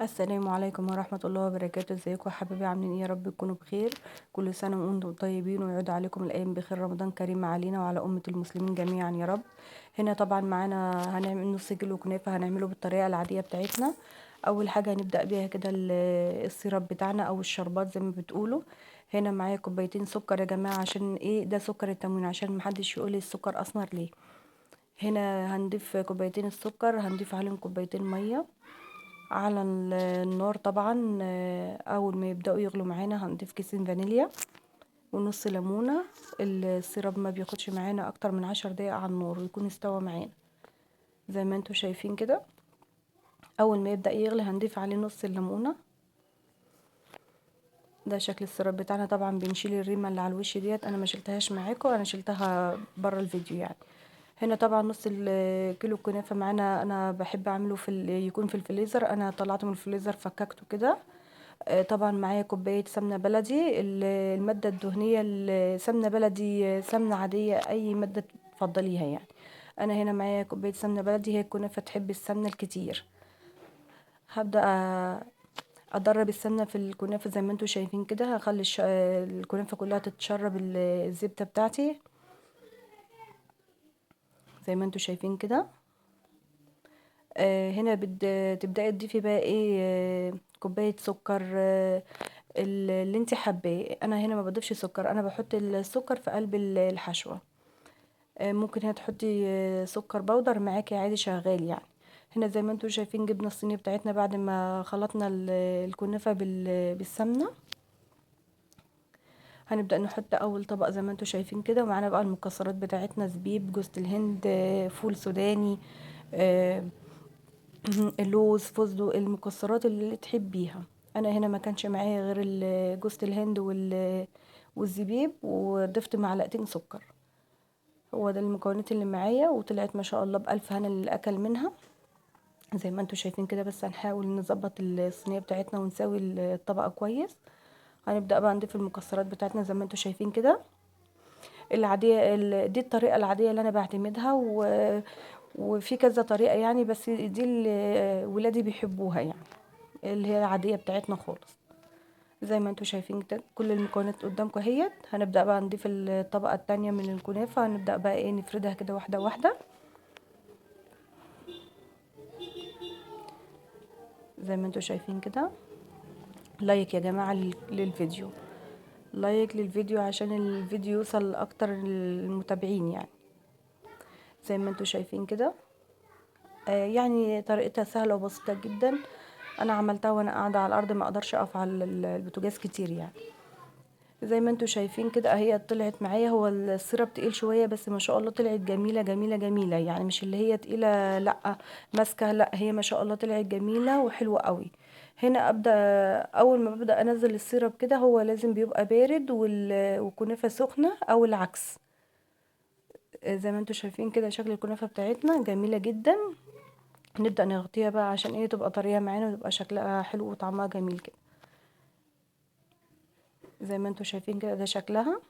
السلام عليكم ورحمة الله وبركاته. ازيكم يا حبايبي؟ عاملين ايه؟ يا رب تكونوا بخير. كل سنة وانتم طيبين ويعود عليكم الايام بخير. رمضان كريم علينا وعلى أمة المسلمين جميعا يا رب. هنا طبعا معانا هنعمل نص كيلو كنافة، هنعمله بالطريقة العادية بتاعتنا. اول حاجة هنبدأ بيها كده السيرب بتاعنا او الشربات زي ما بتقولوا. هنا معايا كوبايتين سكر يا جماعة، عشان ايه؟ ده سكر التموين، عشان محدش يقول السكر اسمر ليه. هنا هنضيف كوبايتين السكر، هنضيف عليهم كوبايتين مية على النار. طبعا اول ما يبداوا يغلوا معانا هنضيف كيسين فانيليا ونص ليمونه. السيرب ما بياخدش معانا اكتر من 10 دقايق على النار ويكون استوى معانا زي ما انتم شايفين كده. اول ما يبدا يغلي هنضيف عليه نص الليمونه. ده شكل السيرب بتاعنا. طبعا بنشيل الريمه اللي على الوش ديت، انا ما شلتهاش معاكم، انا شلتها بره الفيديو يعني. هنا طبعا نص الكيلو كنافه معانا، انا بحب اعمله يكون في الفريزر. انا طلعته من الفريزر فككته كده. طبعا معايا كوباية سمنة بلدي. المادة الدهنية السمنة بلدي، سمنة عادية، أي مادة تفضليها يعني. أنا هنا معايا كوباية سمنة بلدي، هي الكنافة تحب السمنة الكتير. هبدأ أدرب السمنة في الكنافة زي ما انتوا شايفين كده. هخلي الكنافة كلها تتشرب الزبدة بتاعتي زي ما انتوا شايفين كده. هنا تبدأي تضيفي بقى ايه؟ كوباية سكر، اللي انت حباه. انا هنا ما بضيفش سكر، انا بحط السكر في قلب الحشوة. ممكن هنا تحطي سكر بودر معاكي عادي شغال يعني. هنا زي ما انتوا شايفين جبنا الصينية بتاعتنا بعد ما خلطنا الكنافة بالسمنة. هنبدأ نحط اول طبق زي ما انتوا شايفين كده، ومعانا بقى المكسرات بتاعتنا: زبيب، جوز الهند، فول سوداني، آه، اللوز، فستق، المكسرات اللي تحبيها. انا هنا ما كانش معايا غير جوز الهند والزبيب، وضفت معلقتين سكر. هو ده المكونات اللي معايا، وطلعت ما شاء الله بألف هنا اللي اكل منها زي ما انتوا شايفين كده. بس هنحاول نظبط الصينيه بتاعتنا ونسوي الطبقه كويس. هنبدأ بقى نضيف المكسرات بتاعتنا زي ما انتوا شايفين كده العاديه. دي الطريقه العاديه اللي انا بعتمدها، وفي كذا طريقه يعني، بس دي اللي ولادي بيحبوها يعني، اللي هي العاديه بتاعتنا خالص. زي ما انتوا شايفين كده كل المكونات قدامكم اهيت. هنبدأ بقى نضيف الطبقة التانية من الكنافة. هنبدأ بقى ايه؟ نفردها كده واحدة واحدة زي ما انتوا شايفين كده. لايك يا جماعة للفيديو، لايك للفيديو عشان الفيديو يوصل لأكتر المتابعين يعني. زي ما انتوا شايفين كده. يعني طريقتها سهلة وبسيطة جدا. انا عملتها وانا قاعدة على الارض، ما اقدرش اقف على البوتاجاز كتير يعني. زي ما انتوا شايفين كده هي طلعت معايا. هو السيرب تقيل شويه، بس ما شاء الله طلعت جميله جميله جميله يعني. مش اللي هي تقيله لا ماسكه، لا هي ما شاء الله طلعت جميله وحلوه قوي. هنا اول ما ببدا انزل السيرب كده، هو لازم بيبقى بارد والكنافه سخنه او العكس. زي ما انتوا شايفين كده شكل الكنافه بتاعتنا جميله جدا. نبدا نغطيها بقى عشان ايه؟ تبقى طريه معانا ويبقى شكلها حلو وطعمها جميل كده. زي ما انتوا شايفين كده ده شكلها.